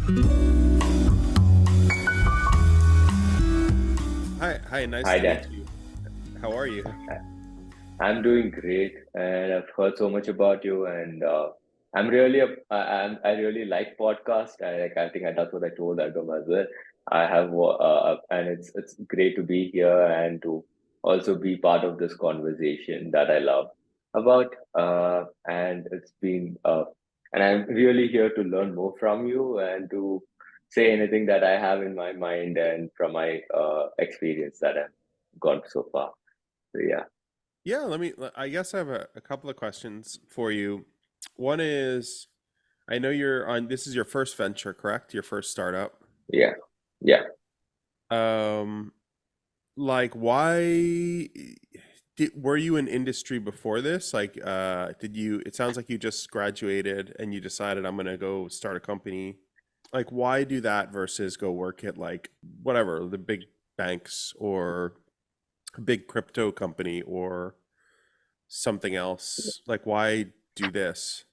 Hi, nice Hi, to meet Dan. you. How are you? I'm doing great, and I've heard so much about you. And I'm really, I really like podcast. I think that's what I told Agam as well. And it's great to be here and to also be part of this conversation that I love about. And and I'm really here to learn more from you and to say anything that I have in my mind and from my experience that I've gone so far. So yeah. Yeah, I guess I have a couple of questions for you. One is, I know this is your first venture, correct? Your first startup. Yeah, yeah. Um, like why were you in industry before this? It sounds like you just graduated and you decided I'm gonna go start a company. Like, why do that versus go work at like whatever, the big banks or a big crypto company or something else? Like, why do this?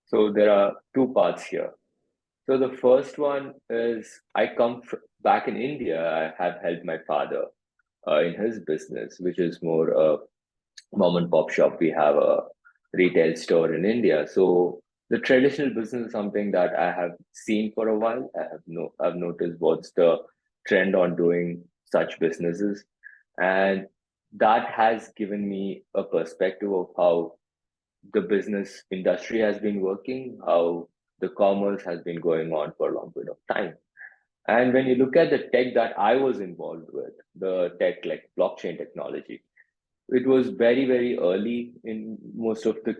So there are two parts here. So the first one is back in India. I have helped my father in his business, which is more a mom and pop shop. We have a retail store in India. So the traditional business is something that I have seen for a while. I've noticed what's the trend on doing such businesses, and that has given me a perspective of how the business industry has been working, how the commerce has been going on for a long period of time. And when you look at the tech that I was involved with, the tech like blockchain technology, it was very, very early in most of the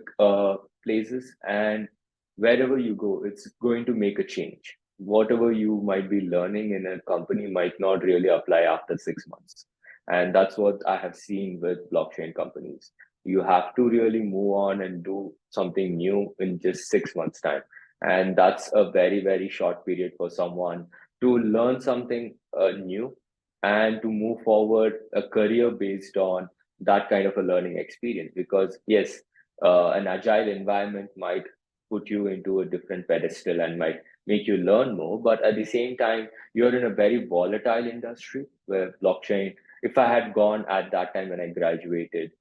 places. And wherever you go, it's going to make a change. Whatever you might be learning in a company might not really apply after 6 months. And that's what I have seen with blockchain companies. You have to really move on and do something new in just 6 months' time. And that's a very, very short period for someone to learn something new and to move forward a career based on that kind of a learning experience. Because yes, an agile environment might put you into a different pedestal and might make you learn more, but at the same time you're in a very volatile industry where blockchain, if I had gone at that time when I graduated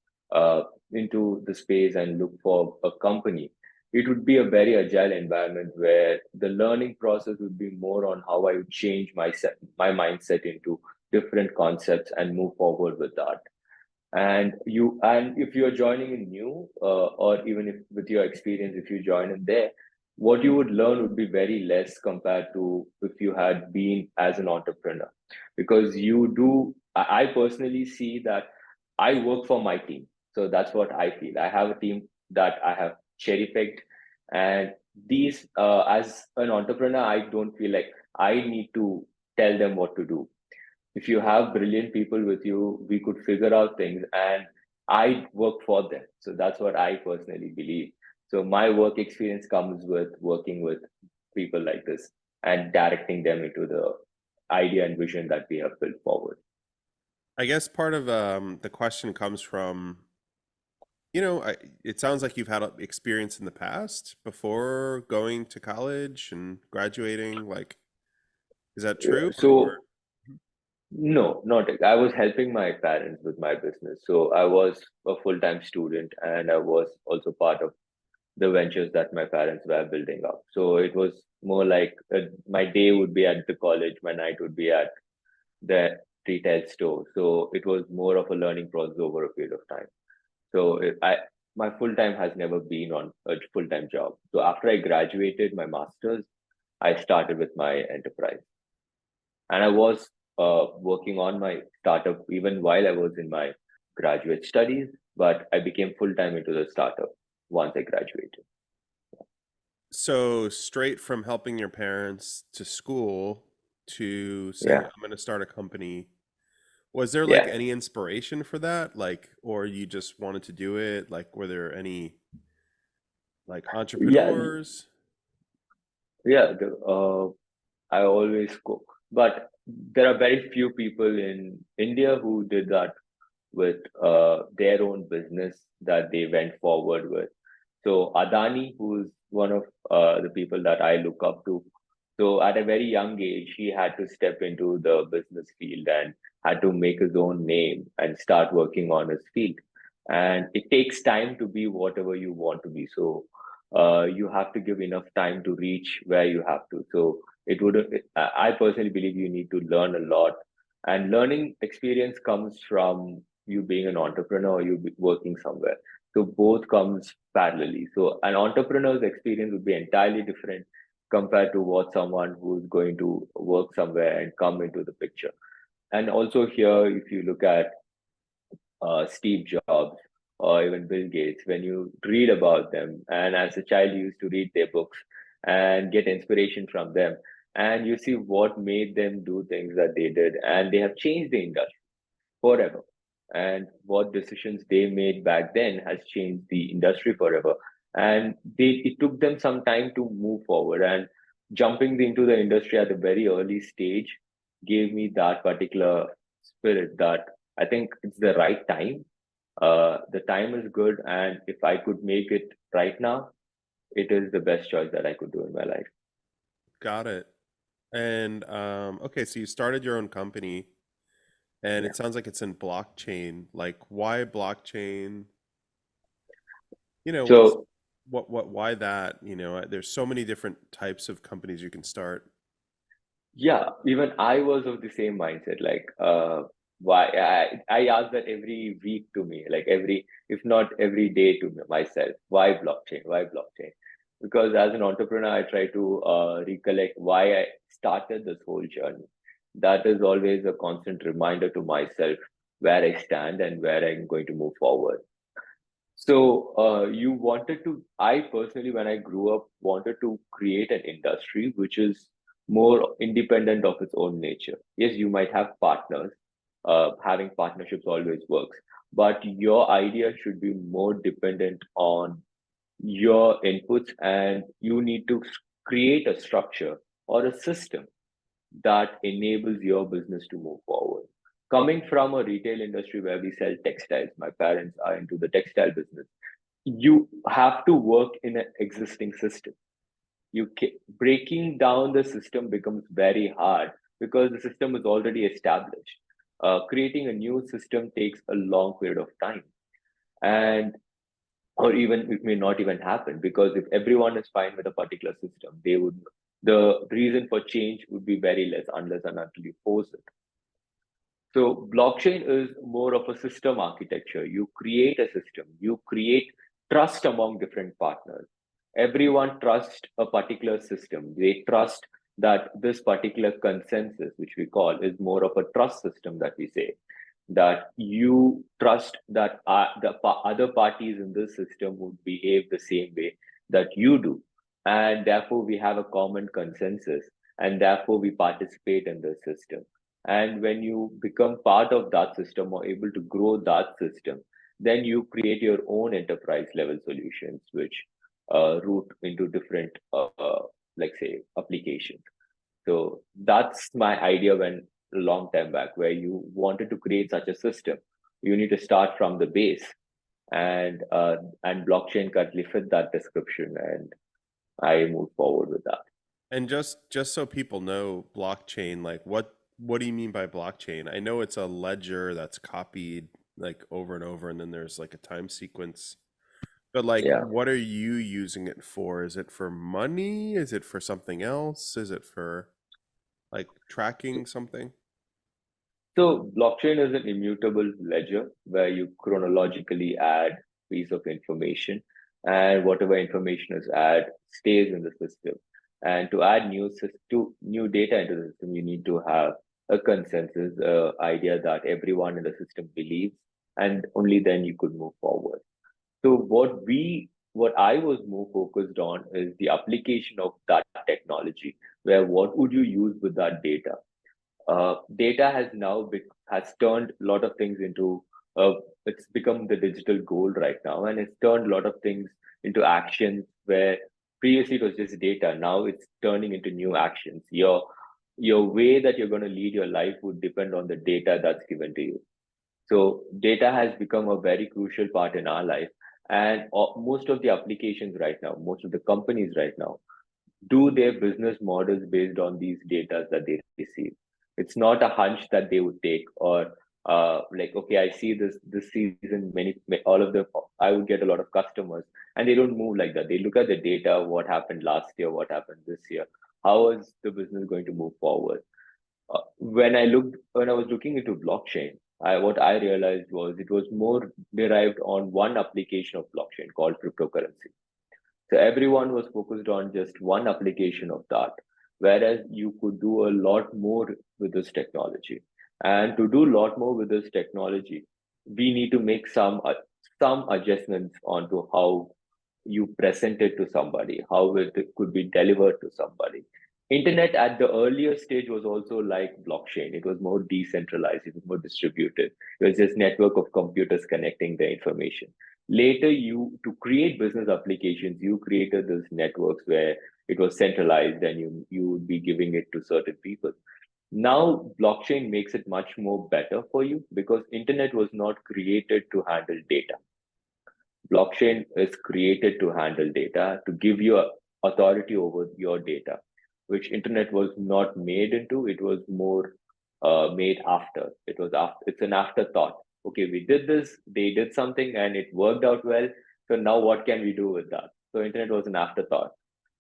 into the space and looked for a company, it would be a very agile environment where the learning process would be more on how I would change my mindset into different concepts and move forward with that. And if you're joining in new, or even if with your experience, if you join in there, what you would learn would be very less compared to if you had been as an entrepreneur. Because I personally see that I work for my team. So that's what I feel. I have a team that I have cherry picked, and these as an entrepreneur, I don't feel like I need to tell them what to do. If you have brilliant people with you, we could figure out things, and I work for them. So that's what I personally believe. So my work experience comes with working with people like this and directing them into the idea and vision that we have built forward. I guess part of the question comes from, it sounds like you've had experience in the past before going to college and graduating. Like, is that true? Or So no, not it. I was helping my parents with my business. So I was a full-time student, and I was also part of the ventures that my parents were building up. So it was more like my day would be at the college, my night would be at the retail store. So it was more of a learning process over a period of time. So my full time has never been on a full time job. So after I graduated my master's, I started with my enterprise, and I was working on my startup even while I was in my graduate studies. But I became full time into the startup once I graduated. so straight from helping your parents to school to saying, Yeah, I'm going to start a company. Was there like yeah, any inspiration for that? Like, or you just wanted to do it? Like, were there any like yeah, entrepreneurs? yeah. I always cook, but there are very few people in India who did that with their own business that they went forward with. So Adani, who's one of the people that I look up to, So at a very young age, he had to step into the business field and had to make his own name and start working on his field. And it takes time to be whatever you want to be. So you have to give enough time to reach where you have to. So it would, I personally believe you need to learn a lot. And learning experience comes from you being an entrepreneur or working somewhere. So both comes parallelly. So an entrepreneur's experience would be entirely different compared to what someone who's going to work somewhere and come into the picture. And also here, if you look at Steve Jobs or even Bill Gates, when you read about them, and as a child, you used to read their books and get inspiration from them, and you see what made them do things that they did, and they have changed the industry forever. And what decisions they made back then has changed the industry forever. And it took them some time to move forward. And jumping into the industry at a very early stage gave me that particular spirit that I think it's the right time. The time is good. And if I could make it right now, it is the best choice that I could do in my life. Got it. And okay, so you started your own company, and Yeah. it sounds like it's in blockchain. Like, why blockchain? You know, So why that? You know, there's so many different types of companies you can start. yeah, even I was of the same mindset. Like, why I ask that every week to me, like every, if not every day to myself, why blockchain? Why blockchain? Because as an entrepreneur, I try to recollect why I started this whole journey. That is always a constant reminder to myself where I stand and where I'm going to move forward. So, you wanted to, I personally, when I grew up, wanted to create an industry which is more independent of its own nature. Yes, you might have partners. Having partnerships always works, but your idea should be more dependent on your inputs, and you need to create a structure or a system that enables your business to move forward. Coming from a retail industry where we sell textiles, my parents are into the textile business. You have to work in an existing system. Breaking down the system becomes very hard because the system is already established. Creating a new system takes a long period of time, and or even it may not even happen because if everyone is fine with a particular system, they would, the reason for change would be very less unless and until you force it. So blockchain is more of a system architecture. You create a system, you create trust among different partners. Everyone trusts a particular system. They trust that this particular consensus, which we call, is more of a trust system that we say, that you trust that other parties in this system would behave the same way that you do. And therefore, we have a common consensus, and therefore, we participate in the system. And when you become part of that system or able to grow that system, then you create your own enterprise level solutions, which route into different, like say, applications. So that's my idea when a long time back, where you wanted to create such a system. You need to start from the base, and blockchain currently fit that description, and I moved forward with that. And just so people know, blockchain, like what do you mean by blockchain? I know it's a ledger that's copied like over and over, and then there's like a time sequence. But like, Yeah. what are you using it for? Is it for money? Is it for something else? Is it for like tracking something? So blockchain is an immutable ledger where you chronologically add piece of information, and whatever information is added stays in the system. And to add new data into the system, you need to have a consensus idea that everyone in the system believes, and only then you could move forward. So what I was more focused on is the application of that technology, where what would you use with that data? Data has now has turned a lot of things into, it's become the digital gold right now, and it's turned a lot of things into actions where previously it was just data. Now it's turning into new actions. Your way that you're going to lead your life would depend on the data that's given to you. So data has become a very crucial part in our life, and most of the applications right now, most of the companies right now, do their business models based on these data that they receive. It's not a hunch that they would take, or like, okay, I see this season, all of them, I would get a lot of customers, and they don't move like that. They look at the data, what happened last year, what happened this year, how is the business going to move forward. When I was looking into blockchain, what I realized was it was more derived on one application of blockchain called cryptocurrency. So everyone was focused on just one application of that, whereas you could do a lot more with this technology. And to do a lot more with this technology, we need to make some adjustments onto how you present it to somebody, how it could be delivered to somebody. Internet at the earlier stage was also like blockchain. It was more decentralized, it was more distributed. It was just network of computers connecting the information. Later, to create business applications, you created these networks where it was centralized and you would be giving it to certain people. Now, blockchain makes it much more better for you because internet was not created to handle data. Blockchain is created to handle data, to give you authority over your data, which internet was not made into. It was more made after. It's an afterthought. Okay, we did this, they did something and it worked out well. So now what can we do with that? So internet was an afterthought.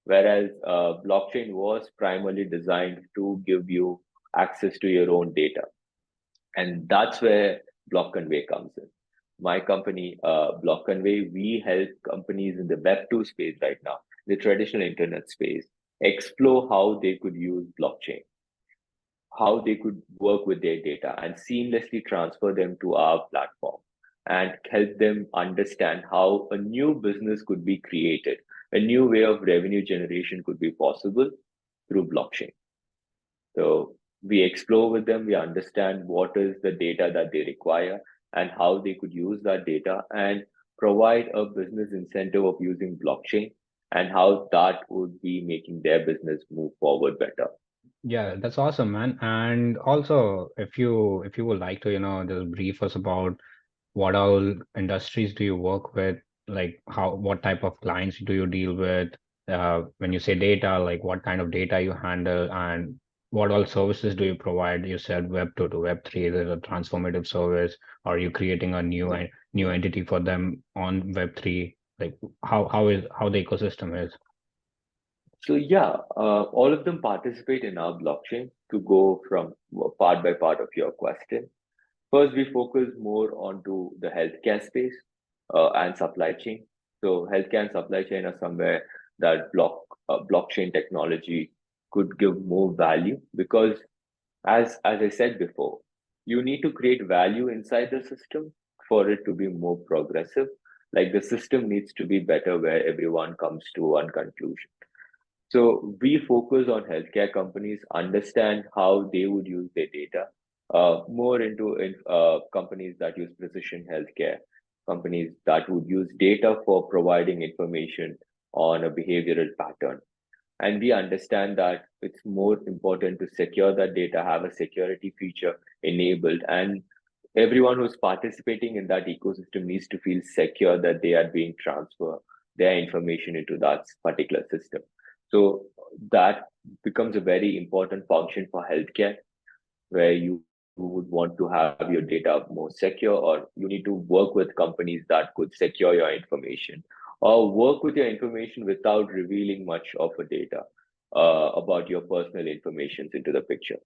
Whereas blockchain was primarily designed to give you access to your own data. And that's where Block Convey comes in. My company, Block Convey, we help companies in the Web2 space right now, the traditional internet space, explore how they could use blockchain, how they could work with their data and seamlessly transfer them to our platform and help them understand how a new business could be created, a new way of revenue generation could be possible through blockchain. So we explore with them, we understand what is the data that they require and how they could use that data and provide a business incentive of using blockchain and how that would be making their business move forward better. Yeah, that's awesome, man. And also, if you would like to, just brief us about what all industries do you work with, like what type of clients do you deal with? When you say data, like what kind of data you handle, and what all services do you provide? You said Web 2 to Web 3 is a transformative service. Are you creating a new entity for them on Web 3? Like how the ecosystem is? So yeah, all of them participate in our blockchain to go from part by part of your question. First, we focus more onto the healthcare space and supply chain. So healthcare and supply chain are somewhere that blockchain technology could give more value because, as I said before, you need to create value inside the system for it to be more progressive. Like the system needs to be better where everyone comes to one conclusion. So we focus on healthcare companies, understand how they would use their data, more into companies that use precision healthcare, companies that would use data for providing information on a behavioral pattern. And we understand that it's more important to secure that data, have a security feature enabled, and everyone who's participating in that ecosystem needs to feel secure that they are being transferred their information into that particular system. So that becomes a very important function for healthcare, where you would want to have your data more secure, or you need to work with companies that could secure your information, or work with your information without revealing much of a data about your personal information into the picture.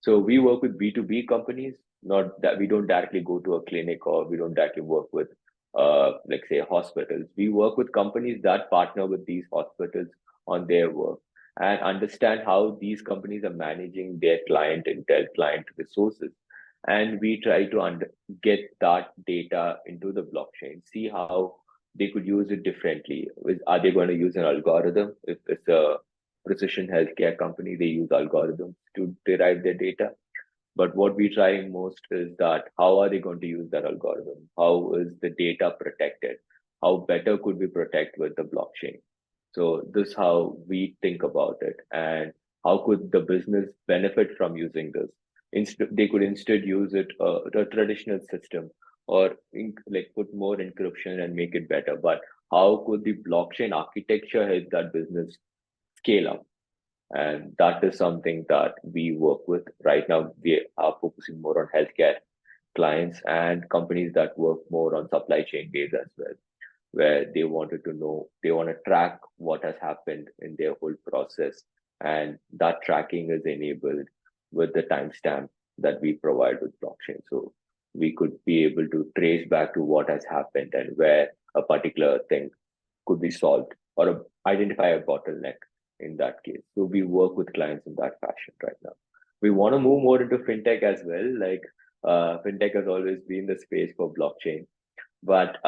So we work with B2B companies, not that we don't directly go to a clinic or we don't directly work with, like say, hospitals. We work with companies that partner with these hospitals on their work and understand how these companies are managing their client intel, client resources. And we try to get that data into the blockchain, see how they could use it differently. Are they going to use an algorithm? If it's a precision healthcare company, they use algorithms to derive their data. But what we try most is that how are they going to use that algorithm? How is the data protected? How better could we protect with the blockchain? So this is how we think about it, and how could the business benefit from using this? They could instead use it a traditional system, or like put more encryption and make it better. But how could the blockchain architecture help that business scale up. And that is something that we work with. Right now, we are focusing more on healthcare clients and companies that work more on supply chain base as well, where they wanted to know, they want to track what has happened in their whole process. And that tracking is enabled with the timestamp that we provide with blockchain. So we could be able to trace back to what has happened and where a particular thing could be solved, or identify a bottleneck in that case. So we work with clients in that fashion right now. We want to move more into fintech as well. Like fintech has always been the space for blockchain, but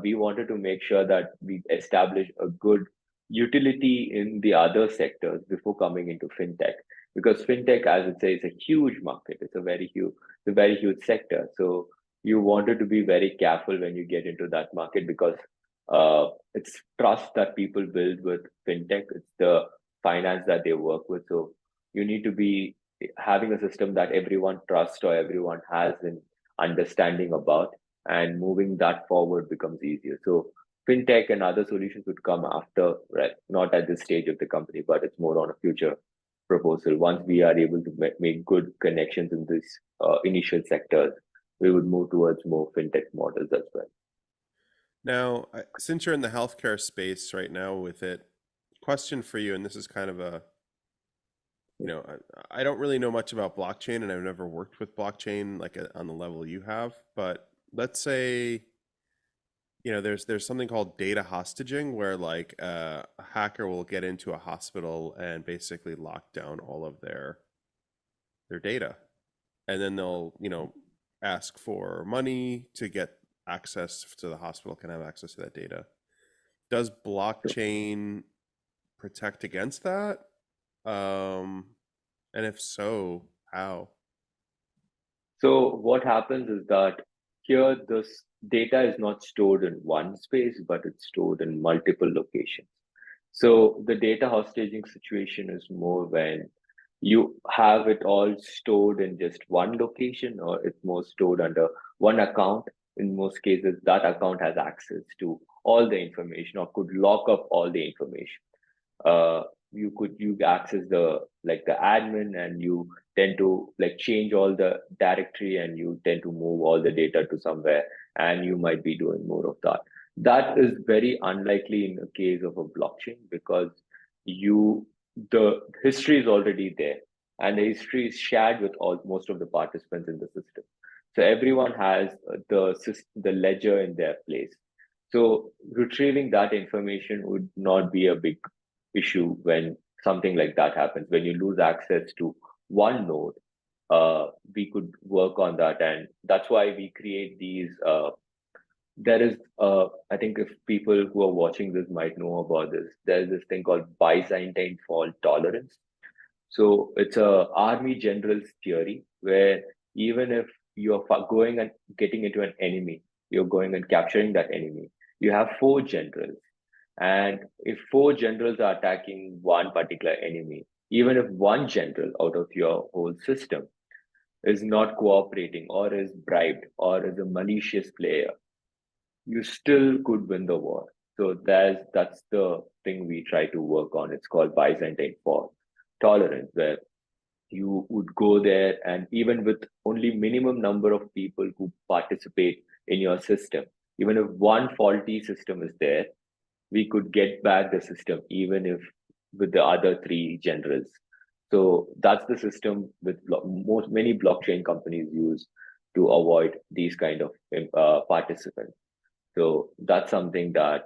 we wanted to make sure that we establish a good utility in the other sectors before coming into fintech, because fintech, as it says, is a huge market. It's a very huge sector. So you wanted to be very careful when you get into that market, because it's trust that people build with fintech. It's the finance that they work with. So you need to be having a system that everyone trusts or everyone has an understanding about, and moving that forward becomes easier. So fintech and other solutions would come after, right? Not at this stage of the company, but it's more on a future proposal. Once we are able to make good connections in these initial sectors, we would move towards more fintech models as well. Now, since you're in the healthcare space right now with it, question for you, and this is kind of a, I don't really know much about blockchain, and I've never worked with blockchain like on the level you have, but let's say, there's something called data hostage, where like a hacker will get into a hospital and basically lock down all of their data, and then they'll, ask for money to get access to the hospital, can have access to that data. Does blockchain protect against that? And if so, how? So what happens is that here this data is not stored in one space, but it's stored in multiple locations. So the data hostaging situation is more when you have it all stored in just one location, or it's more stored under one account. In most cases, that account has access to all the information or could lock up all the information. uh, you access the admin, and you tend to like change all the directory, and you tend to move all the data to somewhere, and you might be doing more of that. That is very unlikely in the case of a blockchain, because you the history is already there, and the history is shared with most of the participants in the system. So everyone has the ledger in their place. So retrieving that information would not be a big issue when something like that happens. When you lose access to one node, we could work on that, and that's why we create these. There is, I think, if people who are watching this might know about this, there's this thing called Byzantine fault tolerance. So it's a army general's theory, where even if you're going and getting into an enemy, you're going and capturing that enemy. You have four generals, and if four generals are attacking one particular enemy, even if one general out of your whole system is not cooperating, or is bribed, or is a malicious player, you still could win the war. So that's the thing we try to work on. It's called Byzantine fault tolerance, where you would go there, and even with only minimum number of people who participate in your system, even if one faulty system is there, we could get back the system, even if with the other three generals. So that's the system with many blockchain companies use to avoid these kind of participants. So that's something that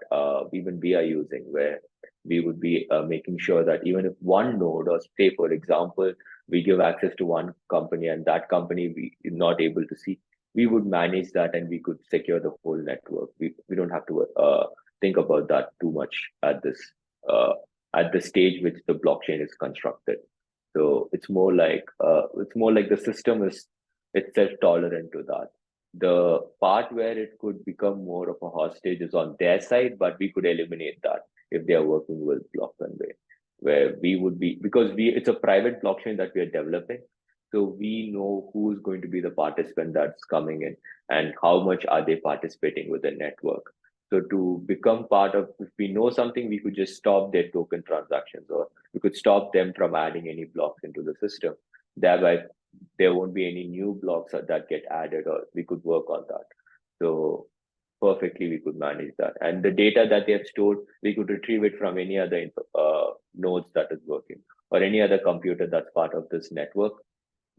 even we are using, where we would be making sure that even if one node, or say, for example, we give access to one company, and that company we is not able to see, we would manage that, and we could secure the whole network. We don't have to think about that too much uh, at the stage which the blockchain is constructed. So it's more like the system is itself tolerant to that. The part where it could become more of a hostage is on their side, but we could eliminate that if they are working with Block Convey, where we would be, because it's a private blockchain that we are developing. So we know who is going to be the participant that's coming in, and how much are they participating with the network. So to become part of, if we know something, we could just stop their token transactions, or we could stop them from adding any blocks into the system. Thereby, there won't be any new blocks that get added, or we could work on that. So perfectly, we could manage that. And the data that they have stored, we could retrieve it from any other nodes that is working, or any other computer that's part of this network.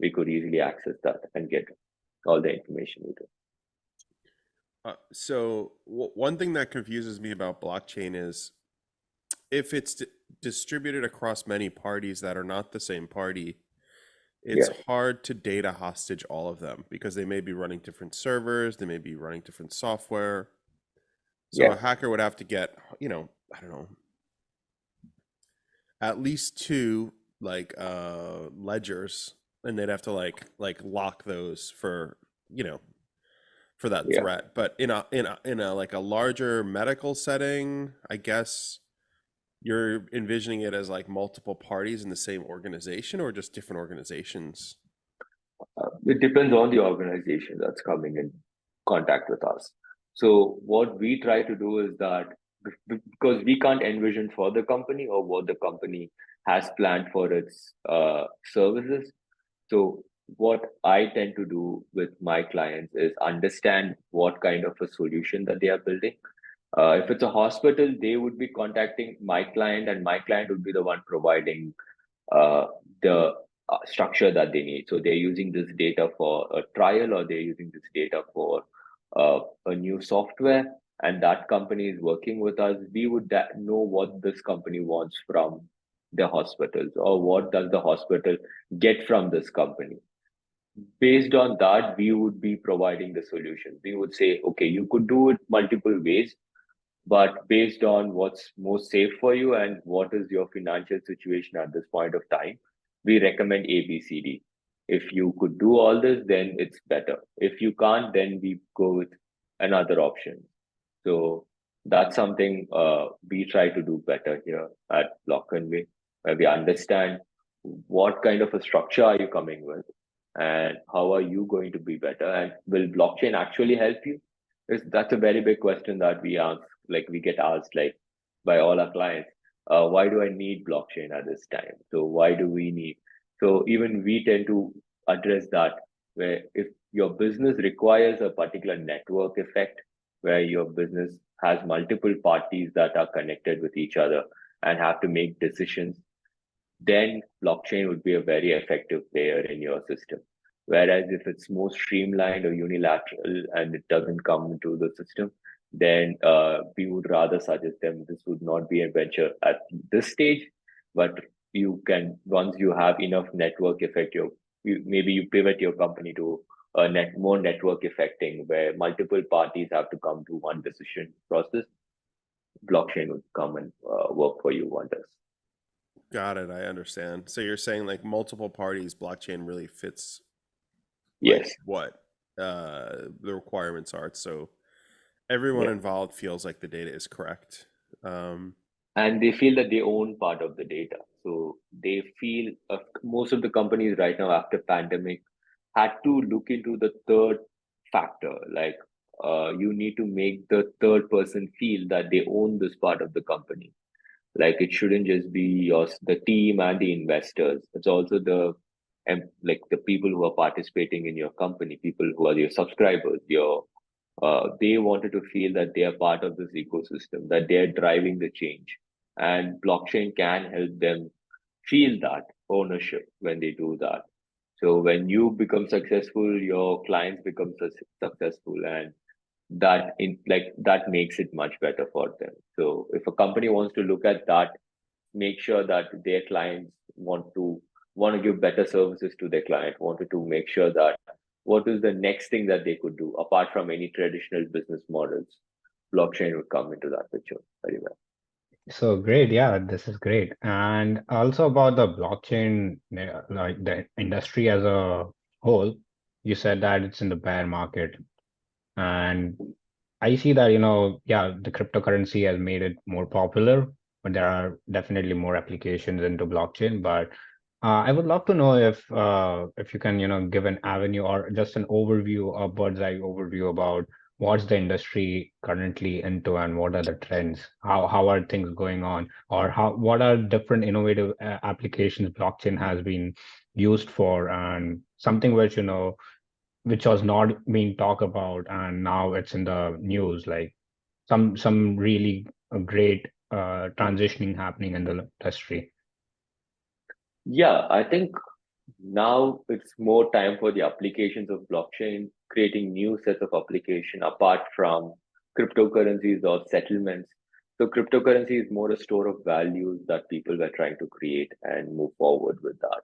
We could easily access that and get all the information we do. So one thing that confuses me about blockchain is if it's distributed across many parties that are not the same party, it's hard to data hostage all of them because they may be running different servers, they may be running different software. So a hacker would have to get, I don't know, at least two ledgers, and they'd have to like lock those for for that threat. But in a like a larger medical setting, I guess you're envisioning it as like multiple parties in the same organization, or just different organizations? It depends on the organization that's coming in contact with us. So what we try to do is that, because we can't envision for the company or what the company has planned for its services. So what I tend to do with my clients is understand what kind of a solution that they are building. If it's a hospital, they would be contacting my client, and my client would be the one providing the structure that they need. So they're using this data for a trial, or they're using this data for a new software, and that company is working with us. We would know what this company wants from the hospitals, or what does the hospital get from this company. Based on that, we would be providing the solution. We would say, okay, you could do it multiple ways, but based on what's most safe for you and what is your financial situation at this point of time, we recommend ABCD. If you could do all this, then it's better. If you can't, then we go with another option. So that's something we try to do better here at Block Convey, where we understand what kind of a structure are you coming with, and how are you going to be better, and will blockchain actually help you? That's a very big question that we ask, like we get asked like by all our clients. Why do I need blockchain at this time? So why do we need? So even we tend to address that, where if your business requires a particular network effect, where your business has multiple parties that are connected with each other and have to make decisions, then blockchain would be a very effective player in your system. Whereas if it's more streamlined or unilateral and it doesn't come into the system, then we would rather suggest them this would not be a venture at this stage. But you can, once you have enough network effect, maybe you pivot your company to a more network effecting, where multiple parties have to come to one decision process. Blockchain would come and work for you wonders. Got it. I understand. So you're saying like multiple parties, blockchain really fits Yes. what the requirements are. So everyone involved feels like the data is correct. And they feel that they own part of the data. So they feel most of the companies right now after pandemic had to look into the third factor. Like you need to make the third person feel that they own this part of the company. Like it shouldn't just be the team and the investors. It's also the the people who are participating in your company, people who are your subscribers, they wanted to feel that they are part of this ecosystem, that they are driving the change. And blockchain can help them feel that ownership when they do that. So when you become successful, your clients become successful, and that makes it much better for them. So if a company wants to look at that, make sure that their clients want to give better services to their client, wanted to make sure that what is the next thing that they could do apart from any traditional business models, blockchain would come into that picture very well. So great, yeah, this is great. And also about the blockchain, like the industry as a whole, you said that it's in the bear market. And I see that, yeah, the cryptocurrency has made it more popular, but there are definitely more applications into blockchain. But I would love to know if you can, give an avenue or just an overview, a bird's eye overview about what's the industry currently into and what are the trends? How are things going on? Or what are different innovative applications blockchain has been used for, and something which, which was not being talked about and now it's in the news, like some really great transitioning happening in the industry. Yeah, I think now it's more time for the applications of blockchain, creating new sets of application apart from cryptocurrencies or settlements. So cryptocurrency is more a store of values that people were trying to create and move forward with that.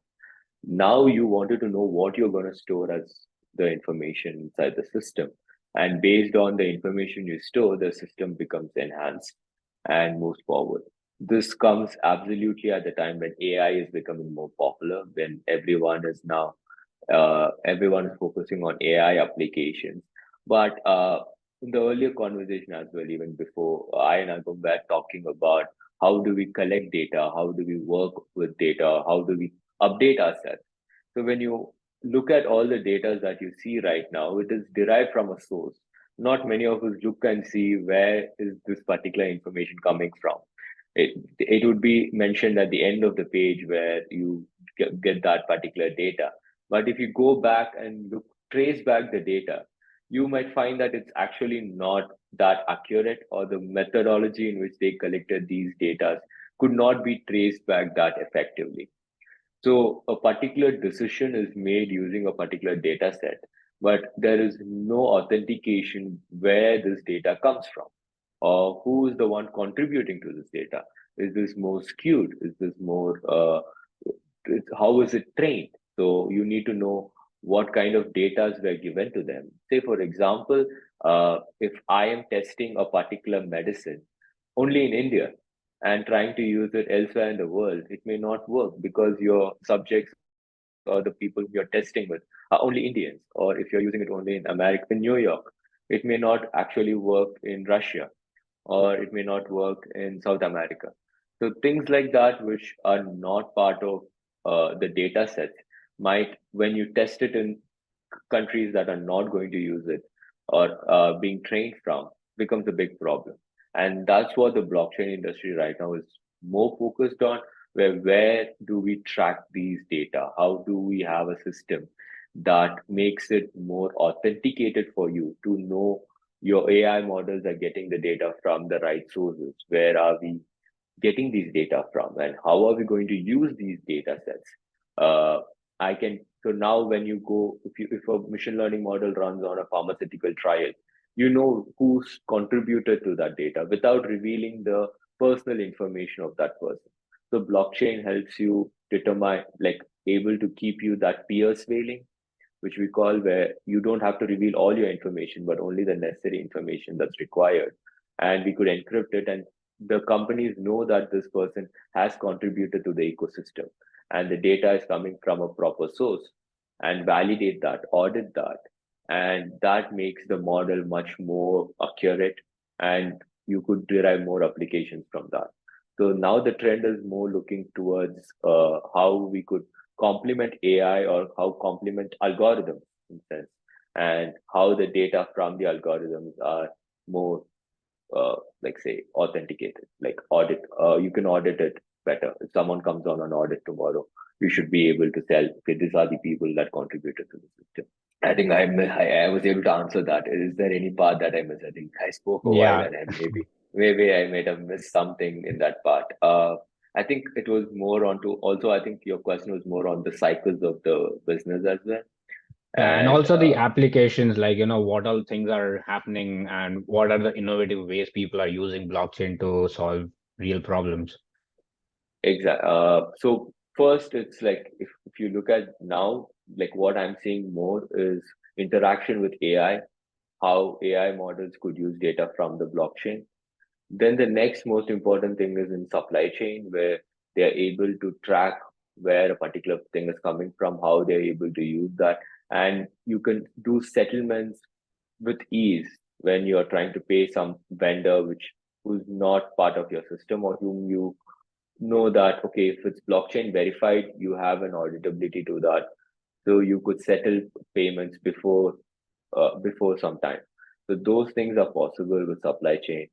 Now you wanted to know what you're going to store as the information inside the system. And based on the information you store, the system becomes enhanced and moves forward. This comes absolutely at the time when AI is becoming more popular, when everyone is focusing on AI applications. But in the earlier conversation as well, even before, I and Agam were talking about how do we collect data, how do we work with data, how do we update ourselves. So when you look at all the data that you see right now, it is derived from a source. Not many of us look and see where is this particular information coming from. It would be mentioned at the end of the page where you get that particular data. But if you go back and trace back the data, you might find that it's actually not that accurate, or the methodology in which they collected these data could not be traced back that effectively. So a particular decision is made using a particular data set, but there is no authentication where this data comes from, or who is the one contributing to this data. Is this more skewed? Is this more, how is it trained? So you need to know what kind of data were given to them. Say, for example, if I am testing a particular medicine only in India and trying to use it elsewhere in the world, it may not work because your subjects or the people you're testing with are only Indians. Or if you're using it only in America, in New York, it may not actually work in Russia, or it may not work in South America. So things like that, which are not part of the data set, might, when you test it in countries that are not going to use it or being trained from, becomes a big problem. And that's what the blockchain industry right now is more focused on, where do we track these data? How do we have a system that makes it more authenticated for you to know your AI models are getting the data from the right sources? Where are we getting these data from, and how are we going to use these data sets? I can So now when you go, if a machine learning model runs on a pharmaceutical trial, you know who's contributed to that data without revealing the personal information of that person. So blockchain helps you determine, like, able to keep you that peer scaling, which we call, where you don't have to reveal all your information, but only the necessary information that's required. And we could encrypt it, and the companies know that this person has contributed to the ecosystem and the data is coming from a proper source, and validate that, audit that. And that makes the model much more accurate, and you could derive more applications from that. So now the trend is more looking towards how we could complement AI, or how complement algorithms in sense, and how the data from the algorithms are more, like, say, authenticated, like audit. You can audit it better. If someone comes on an audit tomorrow, you should be able to tell, okay, these are the people that contributed to the system. I think I was able to answer that. Is there any part that I missed? I think I spoke a while, Yeah. and maybe I might have missed something in that part. I think it was more onto, also, I think your question was more on the cycles of the business as well. Yeah, and And also the applications, like, what all things are happening and what are the innovative ways people are using blockchain to solve real problems. exactly. So first, it's like, if you look at now, like what I'm seeing more is interaction with AI, how AI models could use data from the blockchain. Then the next most important thing is in supply chain, where they're able to track where a particular thing is coming from, how they're able to use that. And you can do settlements with ease when you're trying to pay some vendor who's not part of your system, or whom you know that, okay, if it's blockchain verified, you have an auditability to that. So you could settle payments before some time. So those things are possible with supply chain.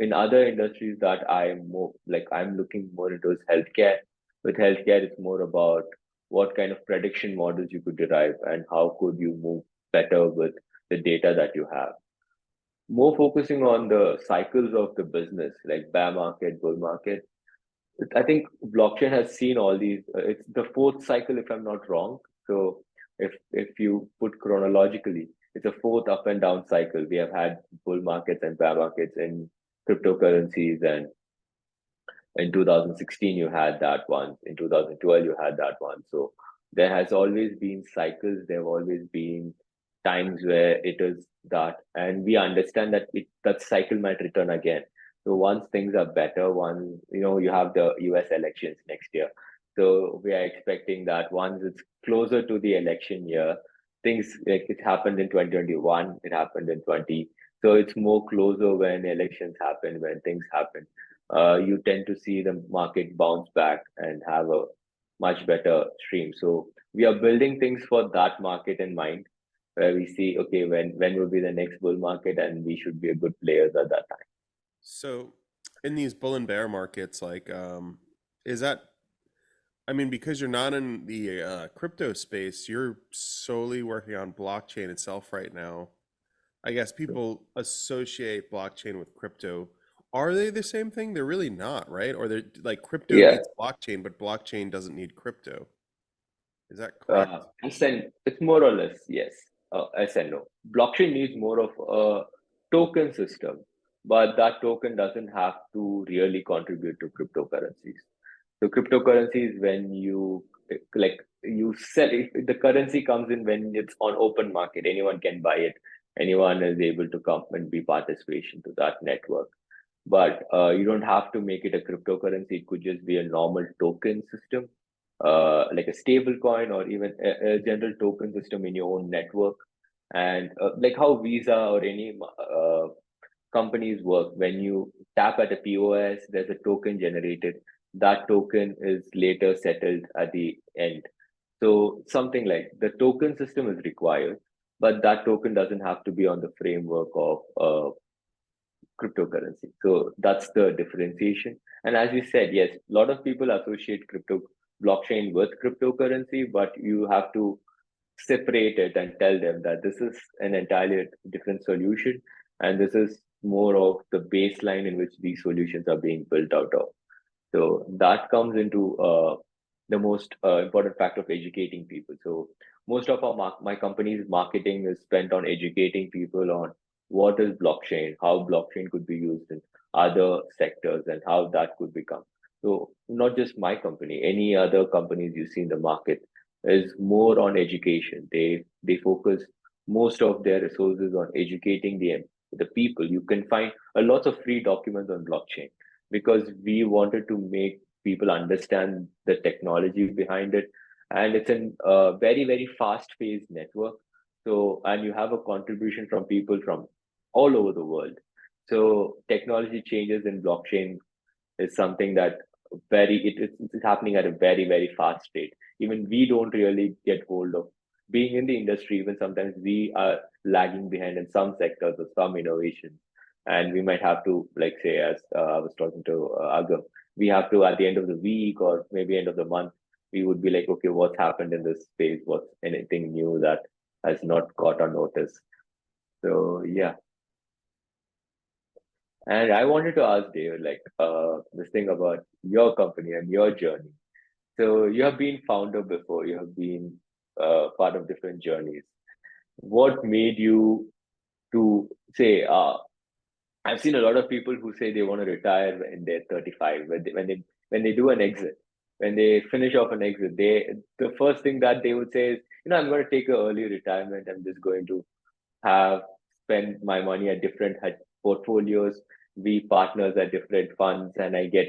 In other industries that I'm looking more into is healthcare. With healthcare, it's more about what kind of prediction models you could derive and how could you move better with the data that you have. More focusing on the cycles of the business, like bear market, bull market. I think blockchain has seen all these. It's the fourth cycle, if I'm not wrong. So if you put chronologically, it's a fourth up and down cycle. We have had bull markets and bear markets in cryptocurrencies, and in 2016 you had that one. In 2012 you had that one. So there has always been cycles. There have always been times where it is that, and we understand that that cycle might return again. So once things are better, once you have the US elections next year, so we are expecting that once it's closer to the election year, things like it happened in 2021, it happened in 20, so it's more closer when elections happen, when things happen, you tend to see the market bounce back and have a much better stream. So we are building things for that market in mind, where we see, okay, when will be the next bull market, and we should be a good players at that time. So in these bull and bear markets, like, is that, I mean, because you're not in the crypto space, you're solely working on blockchain itself right now. I guess people associate blockchain with crypto. Are they the same thing? They're really not, right? Or they're like crypto Yeah, needs blockchain, but blockchain doesn't need crypto. Is that correct? it's more or less yes. Yes and no. Blockchain needs more of a token system, but that token doesn't have to really contribute to cryptocurrencies. So cryptocurrency is when you like you sell it, the currency comes in when it's on open market. Anyone can buy it. Anyone is able to come and be participation to that network. But you don't have to make it a cryptocurrency. It could just be a normal token system, like a stable coin or even a general token system in your own network. And like how Visa or any companies work, when you tap at a POS, there's a token generated. That token is later settled at the end. So something like the token system is required, but that token doesn't have to be on the framework of cryptocurrency. So that's the differentiation. And as you said, yes, a lot of people associate crypto blockchain with cryptocurrency, but you have to separate it and tell them that this is an entirely different solution, and this is more of the baseline in which these solutions are being built out of. So that comes into the most important factor of educating people. So most of my company's marketing is spent on educating people on what is blockchain, how blockchain could be used in other sectors, and how that could become. So not just my company, any other companies you see in the market is more on education. They focus most of their resources on educating the people. You can find a lot of free documents on blockchain because we wanted to make people understand the technology behind it, and it's a very very fast paced network. So, and you have a contribution from people from all over the world. So technology changes in blockchain is something that it's happening at a very very fast rate. Even we don't really get hold of being in the industry. Even sometimes we are lagging behind in some sectors or some innovations, and we might have to, like, say, as I was talking to Agam, we have to at the end of the week or maybe end of the month, we would be like, okay, what's happened in this space, what's anything new that has not got on notice. So yeah. And I wanted to ask Dave, like, this thing about your company and your journey. So you have been founder before, you have been part of different journeys. What made you to say, I've seen a lot of people who say they want to retire when they're 35, when they do an exit, when they finish off an exit, the first thing that they would say is, I'm going to take an early retirement. I'm just going to have spent my money at different portfolios, be partners at different funds, and I get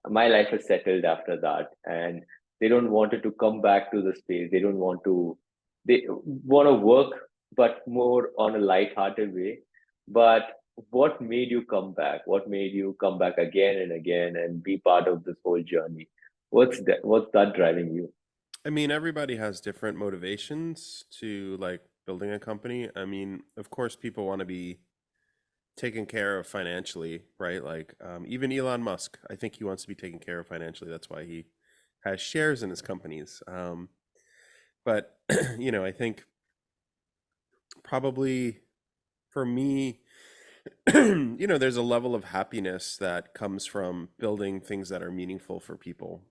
my life is settled after that. And they don't want it to come back to the space. They want to work, but more on a light-hearted way. But what made you come back? What made you come back again and again and be part of this whole journey? What's that driving you? I mean, everybody has different motivations to like building a company. I mean, of course, people want to be taken care of financially, right? Like even Elon Musk, I think he wants to be taken care of financially. That's why he has shares in his companies. But I think probably for me, there's a level of happiness that comes from building things that are meaningful for people.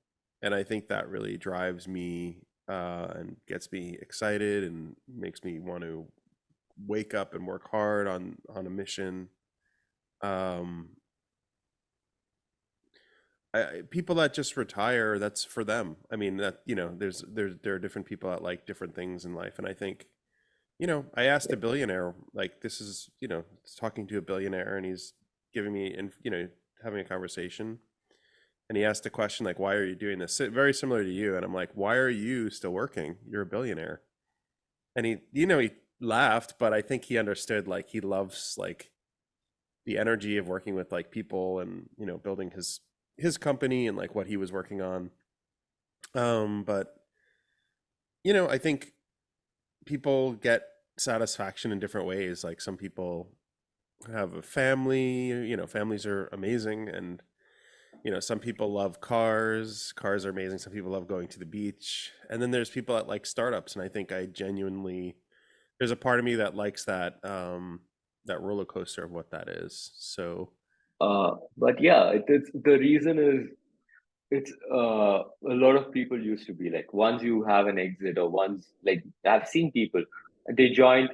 And I think that really drives me and gets me excited and makes me want to wake up and work hard on a mission. Um, People that just retire, that's for them. I mean, that there are different people that like different things in life, and I think I asked a billionaire, like this is talking to a billionaire, and he's giving me and having a conversation, and he asked a question like, "Why are you doing this?" Very similar to you, and I'm like, "Why are you still working? You're a billionaire." And he laughed, but I think he understood, like he loves like the energy of working with like people and building his company and like what he was working on. But I think people get satisfaction in different ways. Like some people have a family, families are amazing, and some people love cars. Cars are amazing. Some people love going to the beach, and then there's people that like startups. And I think I genuinely, there's a part of me that likes that roller coaster of what that is. So But yeah, it's the reason is it's a lot of people used to be like once you have an exit or once like I've seen people they join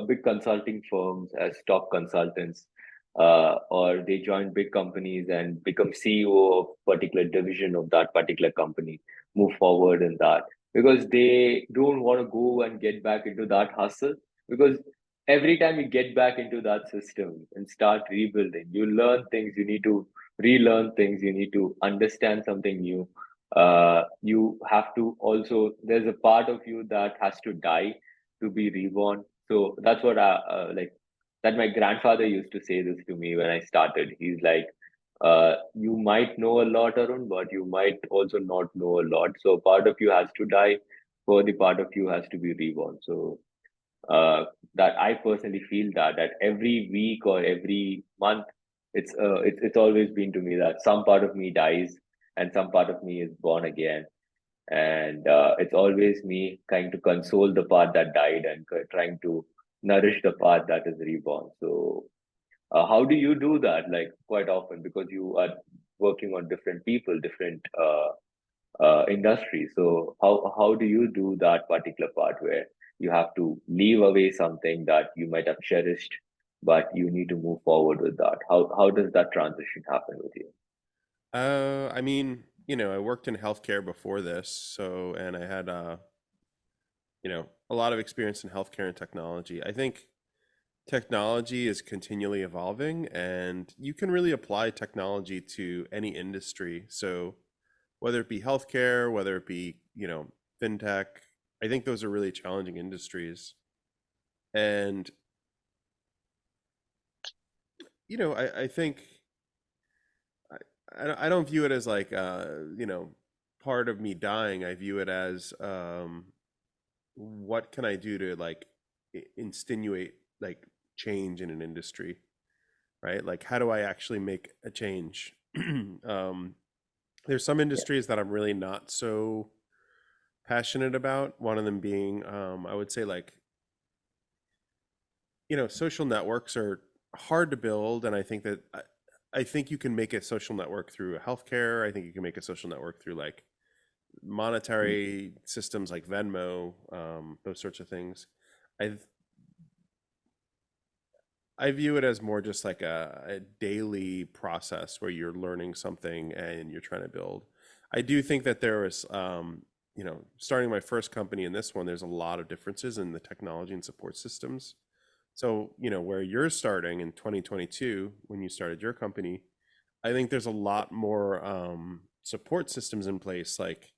big consulting firms as top consultants or they join big companies and become CEO of particular division of that particular company, move forward in that because they don't want to go and get back into that hustle because every time you get back into that system and start rebuilding, you learn things, you need to relearn things, you need to understand something new. You have to also, there's a part of you that has to die to be reborn. So that's what I like, that my grandfather used to say this to me when I started. He's like, you might know a lot, Arun, but you might also not know a lot. So part of you has to die for the part of you has to be reborn. So that I personally feel that every week or every month, it's always been to me that some part of me dies and some part of me is born again, and it's always me trying to console the part that died and trying to nourish the part that is reborn. So how do you do that? Like quite often because you are working on different people, different industry. So how do you do that particular part where you have to leave away something that you might have cherished, but you need to move forward with that? How does that transition happen with you? I mean, I worked in healthcare before this, so and I had a lot of experience in healthcare and technology. I think technology is continually evolving, and you can really apply technology to any industry. So whether it be healthcare, whether it be, fintech, I think those are really challenging industries. And, I think I don't view it as like, part of me dying. I view it as what can I do to like insinuate like change in an industry, right? Like, how do I actually make a change? There's some Yeah. industries that I'm really not so passionate about. One of them being, I would say, like, social networks are hard to build, and I think that I think you can make a social network through healthcare. I think you can make a social network through like Mm. monetary systems like Venmo, those sorts of things. I I view it as more just like a daily process where you're learning something and you're trying to build. I do think that there is, starting my first company and this one, there's a lot of differences in the technology and support systems. So, where you're starting in 2022, when you started your company, I think there's a lot more support systems in place, like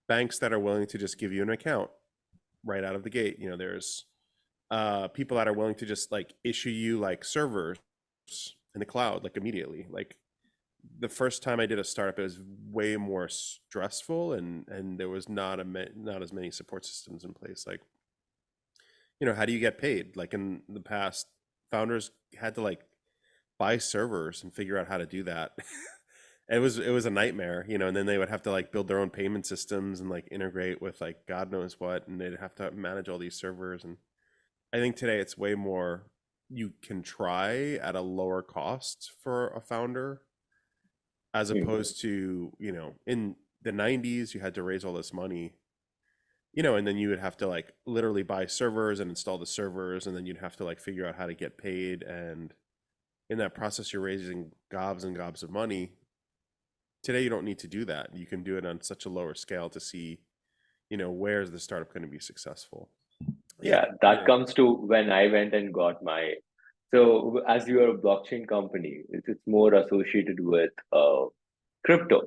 banks that are willing to just give you an account right out of the gate. There's people that are willing to just like issue you like servers in the cloud like immediately. Like the first time I did a startup, it was way more stressful, and there was not as many support systems in place. Like how do you get paid? Like in the past, founders had to like buy servers and figure out how to do that. It was a nightmare, and then they would have to like build their own payment systems and like integrate with like God knows what, and they'd have to manage all these servers. And I think today it's way more, you can try at a lower cost for a founder, as Mhm. opposed to, in the 90s you had to raise all this money, and then you would have to like literally buy servers and install the servers, and then you'd have to like figure out how to get paid, and in that process you're raising gobs and gobs of money. Today you don't need to do that. You can do it on such a lower scale to see, where's the startup going to be successful. Yeah, Yeah, that comes to when I went and got my. So as you are a blockchain company, it's more associated with crypto.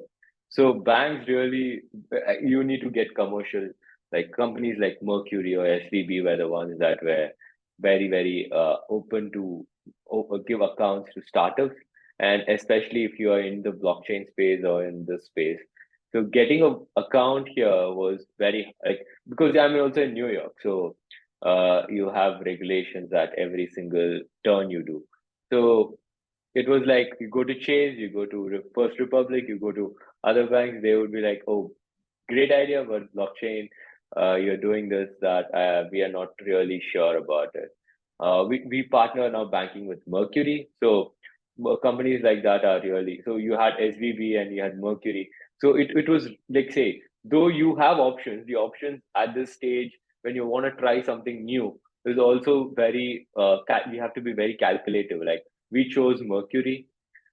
So banks really, you need to get commercial, like companies like Mercury or SVB were the ones that were very, very open to give accounts to startups. And especially if you are in the blockchain space or in this space. So getting a account here was very, like, because I'm also in New York. So you have regulations at every single turn you do. So it was like you go to Chase, you go to First Republic, you go to other banks, they would be like, "Oh, great idea, but blockchain, you're doing this, that we are not really sure about it." We partner now banking with Mercury, so companies like that are really. So you had SVB and you had Mercury, so it was like, say, though you have options, the options at this stage when you want to try something new is also very you have to be very calculative. Like we chose Mercury,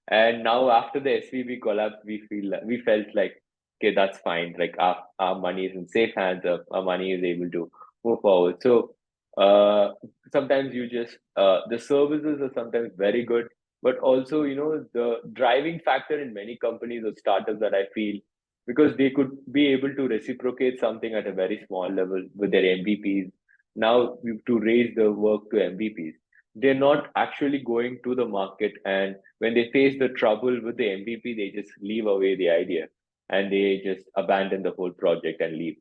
and now after the SVB collapse, we felt like, okay, that's fine. Like our money is in safe hands. Our money is able to move forward. So uh, sometimes you just the services are sometimes very good, but also the driving factor in many companies or startups that I feel, because they could be able to reciprocate something at a very small level with their MVPs. Now to raise the work to MVPs, they're not actually going to the market, and when they face the trouble with the MVP, they just leave away the idea and they just abandon the whole project and leave.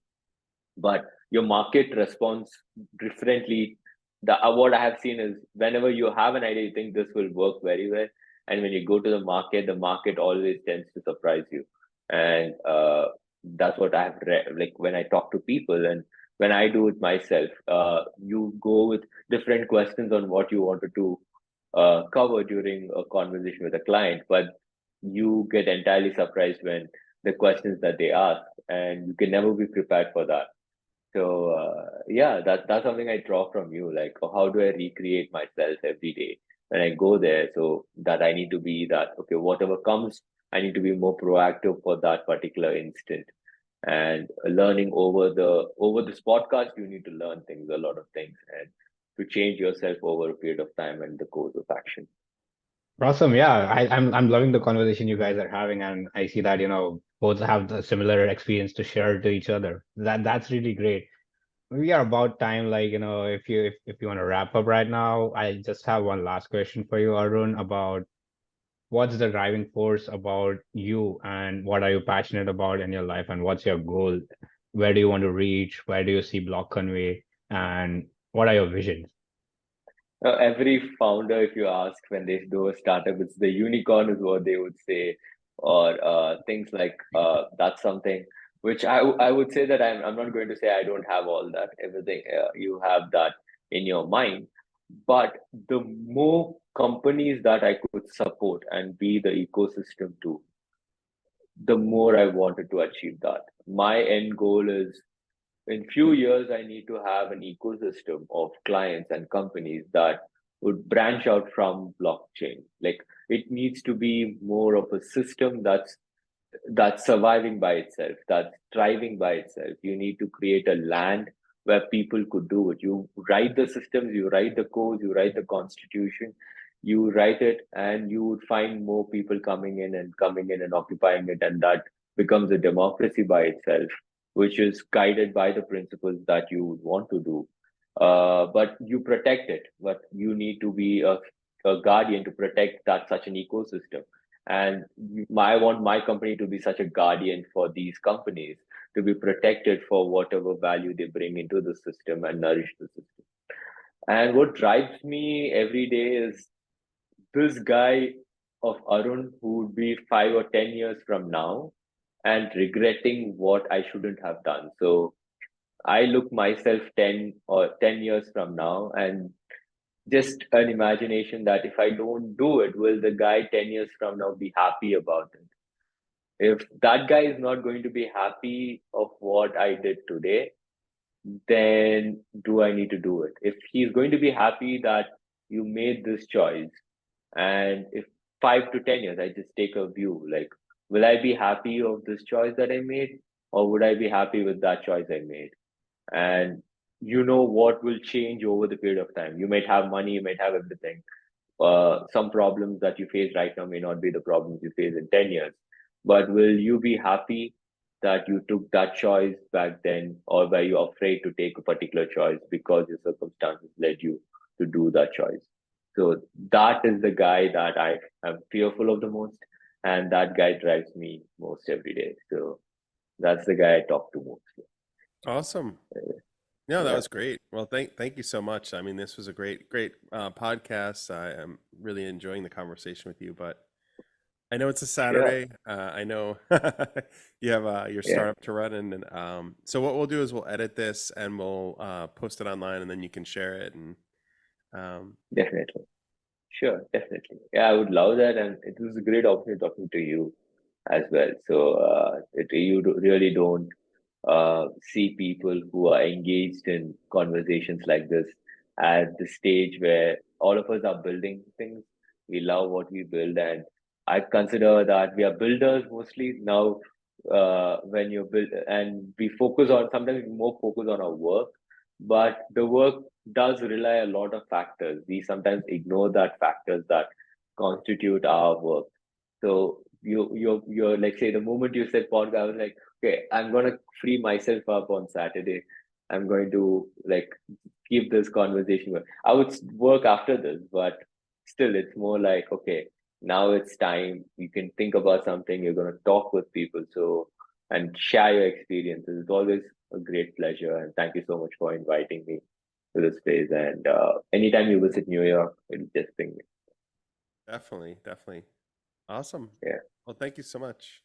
But your market responds differently. What I have seen is whenever you have an idea, you think this will work very well, and when you go to the market always tends to surprise you. And that's what I have read. Like when I talk to people and when I do it myself, you go with different questions on what you wanted to cover during a conversation with a client, but you get entirely surprised when the questions that they ask, and you can never be prepared for that. So yeah, that's something I draw from you. Like, how do I recreate myself every day when I go there? So that I need to be that, okay, whatever comes, I need to be more proactive for that particular instant. And learning over this podcast, you need to learn things, a lot of things, and to change yourself over a period of time and the course of action. Awesome. Yeah, I'm loving the conversation you guys are having, and I see that, both have the similar experience to share to each other. That's really great. We are about time. Like, if you want to wrap up right now, I just have one last question for you, Arun, about what's the driving force about you and what are you passionate about in your life and what's your goal? Where do you want to reach? Where do you see Block Convey? And what are your visions? Every founder, if you ask when they do a startup, it's the unicorn is what they would say, or things like that's something which I would say that I'm not going to say I don't have all that, everything. You have that in your mind, but the more companies that I could support and be the ecosystem to, the more I wanted to achieve that. My end goal is in few years I need to have an ecosystem of clients and companies that would branch out from blockchain. Like it needs to be more of a system that's surviving by itself, that's thriving by itself. You need to create a land where people could do it. You write the systems, you write the codes, you write the constitution, you write it, and you would find more people coming in and occupying it, and that becomes a democracy by itself, which is guided by the principles that you would want to do. But you protect it, but you need to be a guardian to protect that such an ecosystem. And I want my company to be such a guardian for these companies to be protected for whatever value they bring into the system and nourish the system. And what drives me every day is this guy of Arun who would be 5 or 10 years from now and regretting what I shouldn't have done. So I look myself 10 years from now and just an imagination that if I don't do it, will the guy 10 years from now be happy about it? If that guy is not going to be happy of what I did today, then do I need to do it? If he's going to be happy that you made this choice, and if 5 to 10 years, I just take a view like, will I be happy of this choice that I made, or would I be happy with that choice I made? And you know what will change over the period of time. You might have money, you might have everything. Some problems that you face right now may not be the problems you face in 10 years. But will you be happy that you took that choice back then, or were you afraid to take a particular choice because your circumstances led you to do that choice? So that is the guy that I am fearful of the most, and that guy drives me most every day. So that's the guy I talk to most. Awesome. No, that Yeah, was great. Well, thank you so much. I mean, this was a great podcast. I am really enjoying the conversation with you, but I know it's a sure. Saturday. I know you have your Yeah, startup to run, and so what we'll do is we'll edit this and we'll post it online, and then you can share it. And um, definitely. Sure, definitely. Yeah, I would love that. And it was a great opportunity talking to you as well. So really don't see people who are engaged in conversations like this at the stage where all of us are building things. We love what we build, and I consider that we are builders mostly now. When you build, and we focus on sometimes we more focus on our work, but the work does rely a lot of factors. We sometimes ignore that factors that constitute our work. So you're like, say, the moment you said podcast, I was like, okay, I'm gonna free myself up on Saturday. I'm going to like keep this conversation going. I would work after this, but still, it's more like, okay, now it's time. You can think about something. You're gonna talk with people, so and share your experiences. It's always a great pleasure, and thank you so much for inviting me to this place. And anytime you visit New York, it'll just bring me. definitely awesome. Yeah, Well, thank you so much.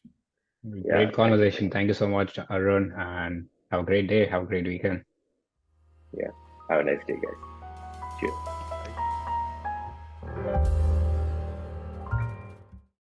yeah. Great Thank you. conversation. Thank you so much, Arun, and have a great day. Have a great weekend. Yeah. Have a nice day, guys. Cheers. Bye.